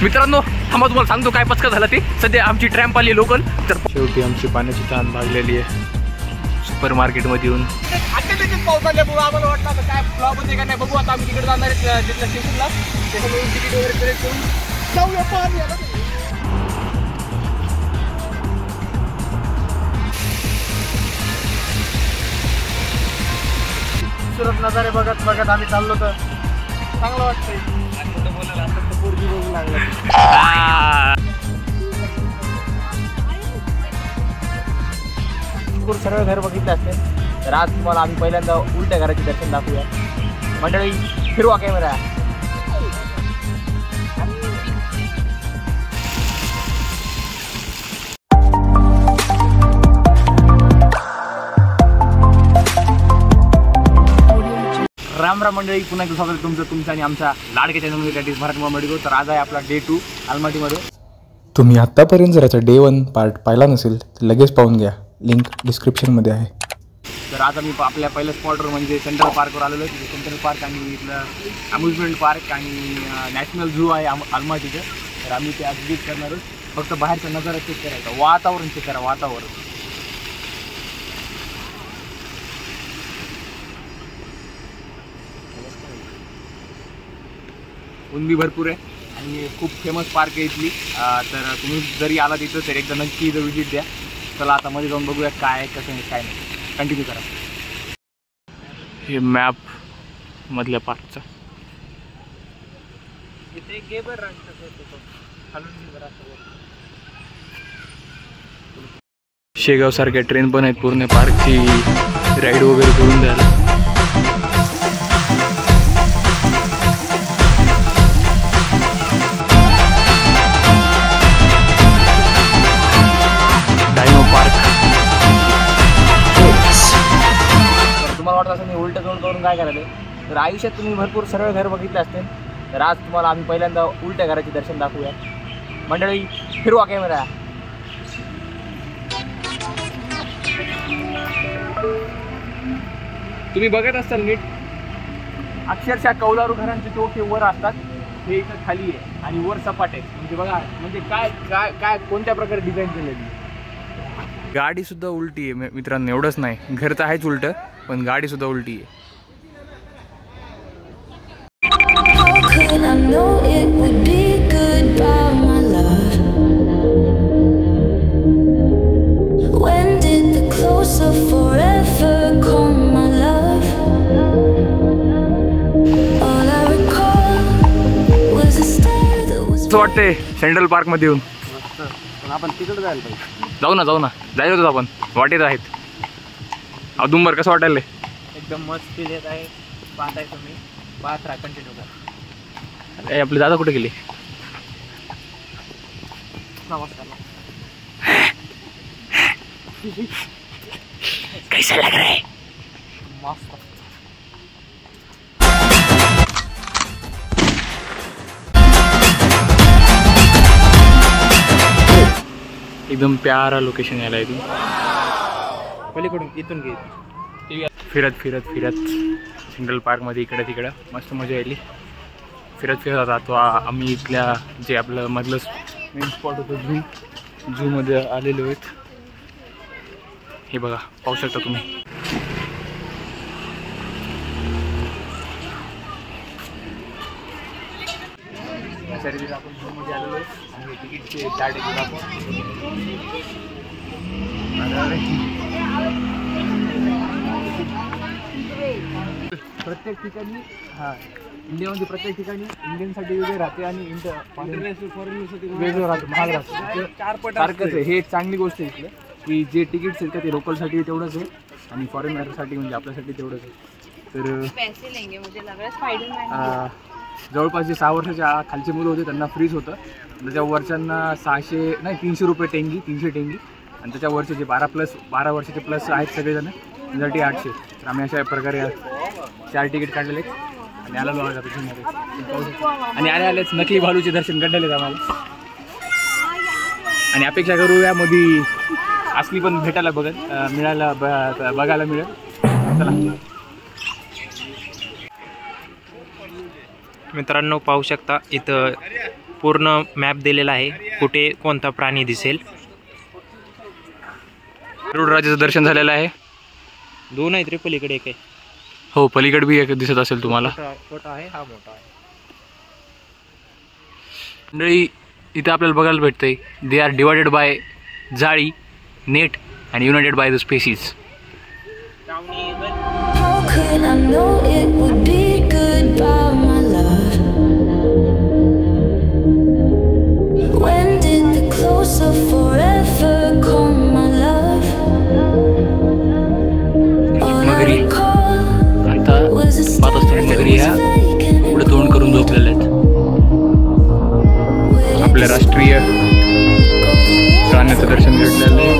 मित्रांनो थांबा, तुम्हाला सांगतो काय पचका झाला ते. सध्या आमची ट्रॅम्प आली लोकल, तर शेवटी आमची पाण्याची तहान लागलेली आहे. सुपर मार्केटमध्ये येऊन पाऊस आल्यामुळे आम्हाला वाटलं आता काय फ्लॉप होते का नाही बघू. आता आम्ही तिकडे जाणार आहे तिथल्या स्टेशनला, त्याच्यामुळे तिकीट वगैरे कलेक्ट करून जाऊया पाणी आलं. सुरत नजारे बघत बघत आम्ही चाललो तर चांगलं वाटतंय. आणि कुठं बोलायला असं तर पोरगी बघू लागला. सर्व घर बघितले असते तर आज तुम्हाला आम्ही पहिल्यांदा उलट्या घराचे दर्शन दाखवूया. मंडळी फिरवा कॅमेरा. राम राम मंडळी, पुन्हा एकदा स्वागत तुमचं आणि आमच्या लाडक्या चॅनलमध्ये, दॅट इज मराठी मॉमेडिगो. तर आज आहे आपला डे 2 अलमाटीमध्ये. तुम्ही आत्तापर्यंत जर याचा डे 1 पार्ट पाहिला नसेल तर लगेच पाहून घ्या, लिंक डिस्क्रिप्शनमध्ये आहे. तर आज आम्ही आपल्या पहिल्या स्पॉटवर म्हणजे सेंट्रल पार्कवर आलेलो आहे. सेंट्रल पार्क आणि इथलं अम्युजमेंट पार्क आणि नॅशनल झू आहे अलमाटीचं. तर आम्ही ते आज विजिट करणार आहोत. फक्त बाहेरचा नजारा चेक करायचा, वातावरण चेक करा, वातावरण. उंदी भरपूर आहे आणि खूप फेमस पार्क आहे इथली. तर तुम्ही जरी आला तिथं तर एकदा नक्की इथं विजिट द्या. चला आता मध्ये जाऊन बघूया काय कसं आहे काय नाही. कंटिन्यू करा. हे मॅप मधल्या पार्कचा. शेगाव सारख्या ट्रेन पण आहेत पूर्ण पार्कची राईड वगैरे करून द्यायला. वाटत असं मी उलटं तोंड करून काय करायचं. तर आयुष्यात तुम्ही भरपूर सर्व घर बघितले असतील तर आज तुम्हाला आम्ही पहिल्यांदा उलट्या घराचे दर्शन दाखवूया. मंडळी फिरवा कॅमेरा. तुम्ही बघत असाल नीट, अक्षरशः कौलारू घरांचे टोके वर असतात, हे इथं खाली आहे आणि वर सपाट आहे. म्हणजे बघा म्हणजे काय काय काय कोणत्या प्रकारे डिझाईन केलेली. गाडी सुद्धा उलटी आहे मित्रांनो. एवढंच नाही, घर तर आहेच उलटं, पण गाडी सुद्धा उलटी आहे. असं वाटतंय सेंट्रल पार्क मध्ये येऊन. पण आपण तिकडे जायला पाहिजे. जाऊ ना जायचं होतं आपण. वाटेत आहेत. औदुंबर कसं वाटायला? एकदम मस्त फील येत आहे. पाहताय तुम्ही, पाहत राहा, कंटिन्यू करा. अरे आपली दादा कुठे गेली? नमस्कार. कैसा लग रहा है? मस्त. एकदम प्यारा लोकेशन यायला इथून. पलीकडून इथून घे. फिरत फिरत फिरत सेंट्रल पार्कमध्ये इकडं तिकडं मस्त मजा यायली. फिरत फिरत राहतो आम्ही. इथल्या जे आपलं मधलं मेन स्पॉट होतं झूमध्ये आलेलो आहेत. हे बघा, पाहू शकता तुम्ही. आपण झूमध्ये आलेलो आहे आणि तिकीटचे 4 तिकीट आपण प्रत्येक ठिकाणी इंडियामध्ये प्रत्येक ठिकाणी इंडियनसाठी वेगळे राहते आणि इंटरनॅशनल फॉरेनसाठी वेगळं राहतं, महाग राहतं. 4 पट सारखंच आहे. हे एक चांगली गोष्ट आहे इथलं की जे तिकीट्स आहेत का ते लोकलसाठी तेवढंच आहे आणि फॉरेनरसाठी म्हणजे आपल्यासाठी तेवढंच आहे. तर जवळपास जे 6 वर्षाच्या खालची मुलं होते त्यांना फ्रीज होतं. त्याच्या वरच्यांना 300 रुपये टेंगी, 300 टेंगी. आणि त्याच्या वरचे जे 12 वर्षाचे प्लस आहेत सगळेजण त्यासाठी 800. तर आम्ही अशा प्रकारे 4 तिकीट काढलेले आणि आलेलो आहोत आता. आणि आलेच नकली भालूचे दर्शन काढलेले आम्हाला. आणि अपेक्षा करू यामध्ये असली पण भेटायला बघायला मिळेल. चला मित्रांनो पाहू शकता इथं पूर्ण मॅप दिलेला आहे, कुठे कोणता प्राणी दिसेल. गरुडराजाचं दर्शन झालेलं आहे. 2 आहेत रे पलीकडे, एक आहे. हो, पलीकडे बी एक दिसत असेल तुम्हाला. छोटा आहे, हा मोठा आहे. मंडळी इथे आपल्याला बघायला भेटतंय, दे आर डिवायडेड बाय जाळी, net and United by the species. How could I know it would be goodbye, my love? When did the close of forever come, my love? All I recall आता was a पाहत असताना नगरी ह्या पुढे तोंड करून झोपलेल्या आहेत. आपल्या राष्ट्रीय प्राण्याचं दर्शन घेतलेलं आहे.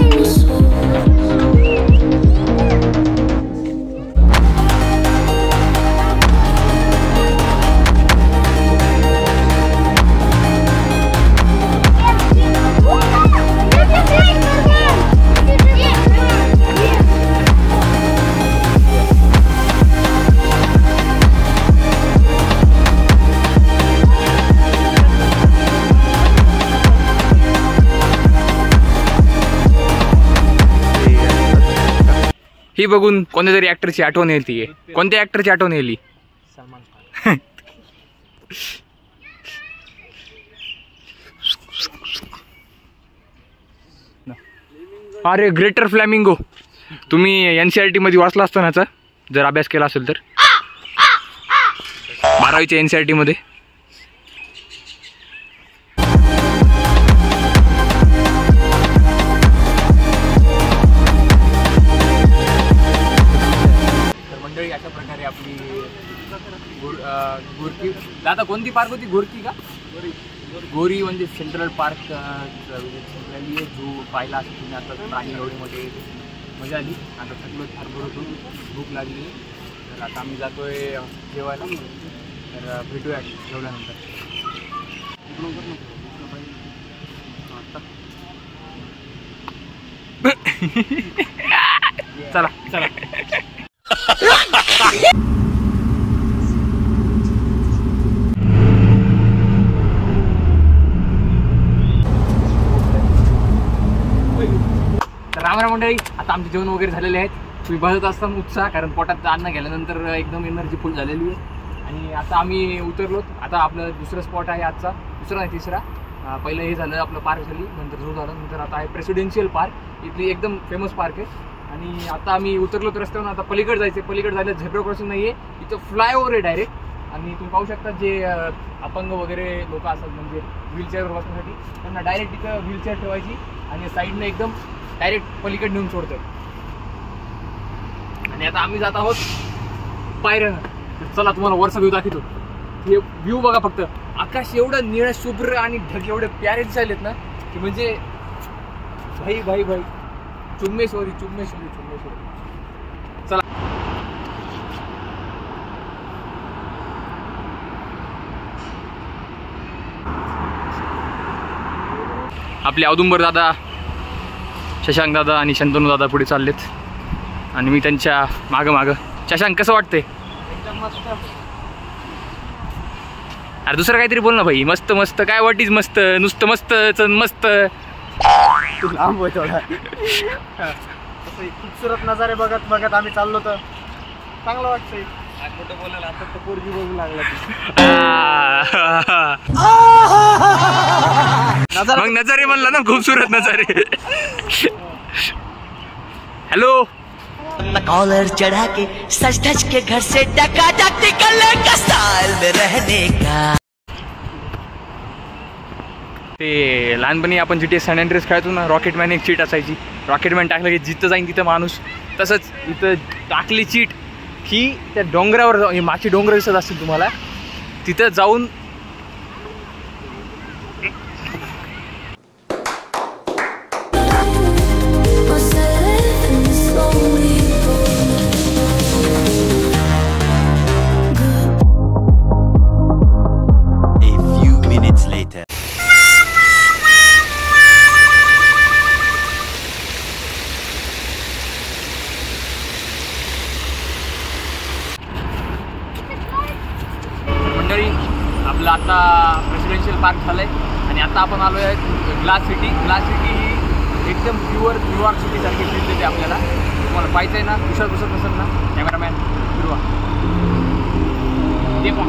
ही बघून कोणत्या तरी ऍक्टरची आठवण येते. कोणत्या ऍक्टरची आठवण येईल? सलमान खान. अरे ग्रेटर फ्लॅमिंगो, तुम्ही NCERT मध्ये वाचला असतानाचा जर अभ्यास केला असेल तर 12वीच्या NCERT मध्ये. मंडळी अशा प्रकारे आपली गोरकी दादा कोणती पार्क होती? गोरकी का गोरी म्हणजे सेंट्रल पार्क झाली आहे. जो पाहिला असं तुम्ही आता प्राणी एवढीमध्ये मजा आली. आता थकलो फार भरपूर भूक लागली, तर आता आम्ही जातोय जेवायला. तर भेटूया जेवल्यानंतर. चला चला. रामराम मंडळी, आता आमचे जेवण वगैरे झालेले आहेत. तुम्ही बघत असताना उत्साह, कारण पोटात अन्न गेल्यानंतर एकदम एनर्जी फुल झालेली आहे. आणि आता आम्ही उतरलो. आता आपलं दुसरं स्पॉट आहे आजचा, दुसरा नाही तिसरा. पहिलं हे झालं आपलं पार्क झाली, नंतर झू झालं, नंतर आता आहे प्रेसिडेन्शियल पार्क. इथली एकदम फेमस पार्क आहे. आणि आता आम्ही उतरलो तर रस्त्यावरून आता पलीकडे जायचं. पलीकडे जायला झेब्रा क्रॉसिंग नाही आहे, इथं फ्लायओव्हर आहे डायरेक्ट. आणि तुम्ही पाहू शकता जे अपंग वगैरे लोक असतात, म्हणजे व्हीलचेअरवर बसण्यासाठी, त्यांना डायरेक्ट इथं व्हीलचेअर ठेवायची आणि साईडनं एकदम डायरेक्ट पलीकडे नेऊन सोडतोय. आणि आता आम्ही जात आहोत पायऱ्यानं. चला तुम्हाला वरचा व्ह्यू दाखवतो. हे व्ह्यू बघा फक्त. आकाश एवढं निळं शुभ्र आणि ढग एवढे प्यारे दिसायलेत ना, की म्हणजे भाई भाई भाई चुम्मेश्वरी चुम्मेश्वरी चुम्मेश्वरी. चला आपले औदुंबर दादा, शशांक दादा आणि शंतनू दादा पुढे चाललेत आणि मी त्यांच्या मागं मागं. शशांक कसं वाटतंय? एकदम मस्त. अरे दुसरं काहीतरी बोल ना भाई. मस्त मस्त काय? व्हॉट इज मस्त? नुसतं मस्त मस्त. तू लांब आहे थोडा. खूपसुरत नजारे बघत बघत आम्ही चाललो, तर चांगलं वाटतंय. मोठं बोलायला आता तर पोरगी बघू लागला. मग नजारे म्हणला ना, खूपसूरत नजारे. हॅलो. कॉलर चढ़ा के सज धज के घर से टकाटक निकलने का स्टाइल में रहने का. ते लहानपणी आपण GTA सॅन अँड्रेस खेळायचो ना, रॉकेटमॅन एक चीट असायची. रॉकेटमॅन टाकलं की जिथं जाईन तिथं माणूस. तसंच इथं टाकली चीट की त्या डोंगरावर, मागची डोंगर दिसत असतील तुम्हाला, तिथं जाऊन आपलं आता प्रेसिडेन्शियल पार्क झालं आहे आणि आता आपण आलो आहे ग्लास सिटी. ग्लास सिटी ही एकदम प्युअर न्यूयॉर्क सिटीसारखी फील देते आपल्याला. तुम्हाला पाहिजे आहे ना, विश्वास बसत नसेल ना कॅमेरामॅन फिरवा ते पण.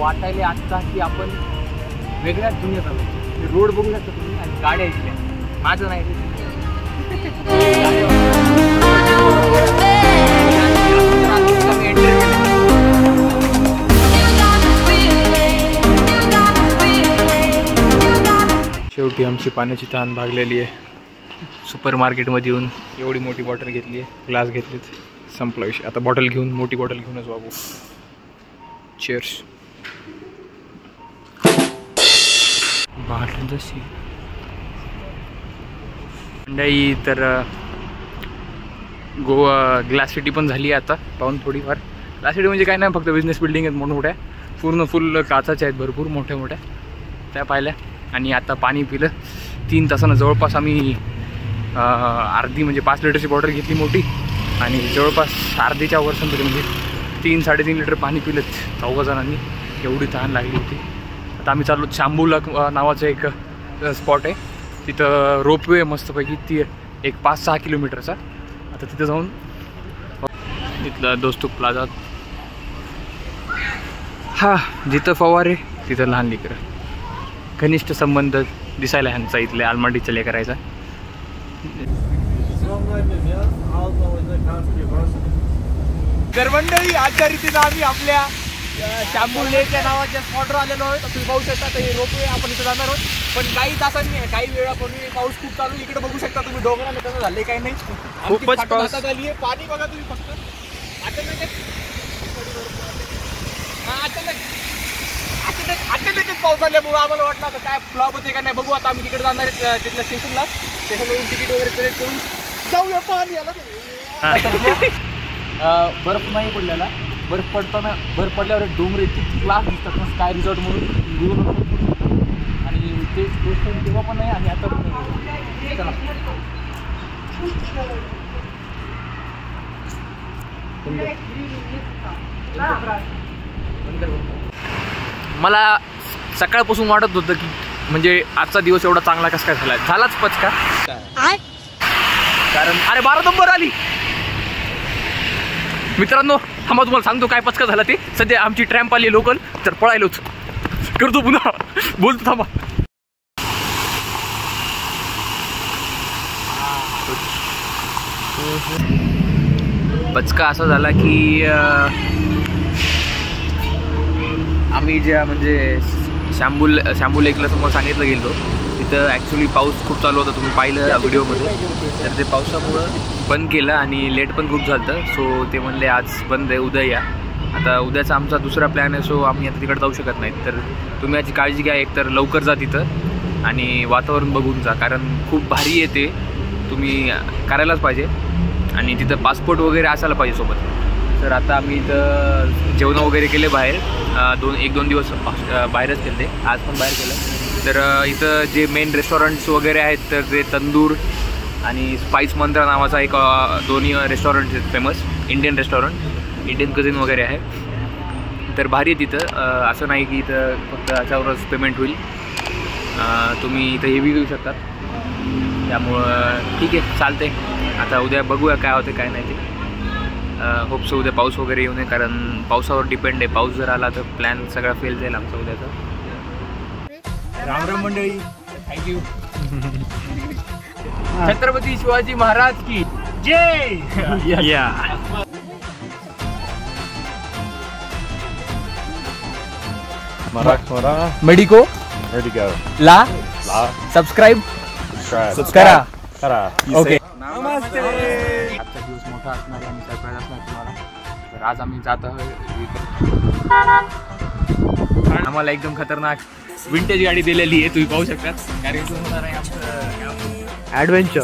वाटायला आत्ता की आपण वेगळ्याच दुनियेत आलो. रोड बघू शकता तुम्ही आणि गाड्या इथल्या. माझं नाही शेवटी आमची पाण्याची तहान भागलेली आहे. सुपर मार्केटमध्ये येऊन एवढी मोठी बॉटल घेतली आहे, ग्लास घेतलेत, संपला विषय. आता बॉटल घेऊन मोठी बॉटल घेऊनच बाबू. चेअर्स. जशी मंडई तर गोवा ग्लास सिटी पण झाली आहे आता पाहून थोडीफार. ग्लास सिटी म्हणजे काय नाही, फक्त बिझनेस बिल्डिंग आहेत मोठमोठ्या, पूर्ण फुल काचाच्या आहेत, भरपूर मोठ्या मोठ्या त्या पाहिल्या. आणि आता पाणी पिलं 3 तासानं. जवळपास आम्ही अर्धी म्हणजे 5 लिटरची बॉटल घेतली मोठी आणि जवळपास अर्धीच्या वर्षांमध्ये म्हणजे 3-3.5 लिटर पाणी पिलं 4 जणांनी. एवढी तहान लागली होती. आता आम्ही चाललो शांबूला नावाचं एक स्पॉट आहे, तिथं रोपवे मस्तपैकी ती एक 5-6 किलोमीटरचा. आता तिथं जाऊन तिथला दोस्तुक प्लाझा, हा जिथं फवारे तिथं लहान लेकरं. घनिष्ठ संबंध दिसायला ह्यांचा इथल्या आलमाटीच्या लेकरायचा. तर मंडळी आजच्या रीतीनं आम्ही आपल्या शांबू लेक या नावाच्या स्पॉटवर आलेलो आहोत. तुम्ही पाहू शकता हे रोपवे आपण इथं जाणार आहोत. पण काही तासांनी काही वेळापूर्वी पाऊस खूप चालू. इकडे बघू शकता तुम्ही डोंगराला कसं झाले काही नाही, खूपच पाऊस आली आहे. पाणी बघा तुम्ही फक्त. अचानक पाऊस आल्यामुळे आम्हाला वाटलं आता काय फ्लॉप होते का नाही बघू. आता आम्ही तिकडे जाणार आहेत तिथल्या स्टेशनला. स्टेशनवरून तिकीट वगैरे कलेक्ट करून जाऊया. पाणी आलं बर्फ नाही पडलेला. बर्फ पडल्यावर डोंगर इतके क्लास दिसतात ना, स्काय रिसॉर्ट म्हणून. आणि ते गोष्ट तेव्हा पण नाही आणि आता पण नाही. चला मला सकाळपासून वाटत होतं की म्हणजे आजचा दिवस एवढा चांगला कसा काय झाला. झालाच पचका. कारण अरे 12 नंबर आली. मित्रांनो थांबा, तुम्हाला सांगतो काय पचका झाला ते. सध्या आमची ट्रॅम्प आली लोकल, तर पळायलोच. करतो पुन्हा, बोलतो थांबा. पचका असा झाला की आम्ही ज्या म्हणजे शांबू लेकला समोर सांगितलं गेलो, तिथं ॲक्च्युली पाऊस खूप चालू होता. तुम्ही पाहिलं व्हिडिओमध्ये. तर ते पावसामुळं बंद केलं आणि लेट पण खूप झालं. सो ते म्हणले आज बंद आहे, उद्या या. आता उद्याचा आमचा दुसरा प्लॅन आहे, सो आम्ही आता तिकडे जाऊ शकत नाही. तर तुम्ही याची काळजी घ्या. एकतर लवकर जा तिथं आणि वातावरण बघून जा, कारण खूप भारी येते. तुम्ही करायलाच पाहिजे आणि तिथं पासपोर्ट वगैरे असायला पाहिजे सोबत. तर आता आम्ही इथं जेवण वगैरे केले बाहेर. 1-2 दिवस बाहेरच केले, आज पण बाहेर केलं. तर इथं जे मेन रेस्टॉरंट्स वगैरे आहेत तर ते तंदूर आणि स्पाइस मंत्रा नावाचा एक दोन्ही रेस्टॉरंट आहेत famous. Indian restaurant, Indian cousin वगैरे आहे. तर भारी आहे तिथं. असं नाही की इथं फक्त याच्यावरच पेमेंट होईल. तुम्ही इथं हेवी घेऊ शकतात. त्यामुळं ठीक आहे, चालते. आता उद्या बघूया काय होते काय नाही ते. होपसो उद्या पाऊस वगैरे येऊ नये, कारण पावसावर डिपेंड आहे. पाऊस जर आला तर प्लॅन सगळा फेल जाईल आमचा उद्याचा. राम राम मंडळी, थँक्यू. छत्रपती शिवाजी महाराज की जय. या मेडिको ला सबस्क्राईब करा. ओके. नमस्ते. आजचा दिवस मोठा असणार आणि सरप्राईज असणार तुम्हाला. तर आज आम्ही जात आहोत. आम्हाला एकदम खतरनाक विंटेज गाडी दिलेली आहे, तुम्ही पाहू शकता. कारण होणार आहे आमचं ॲडव्हेंचर.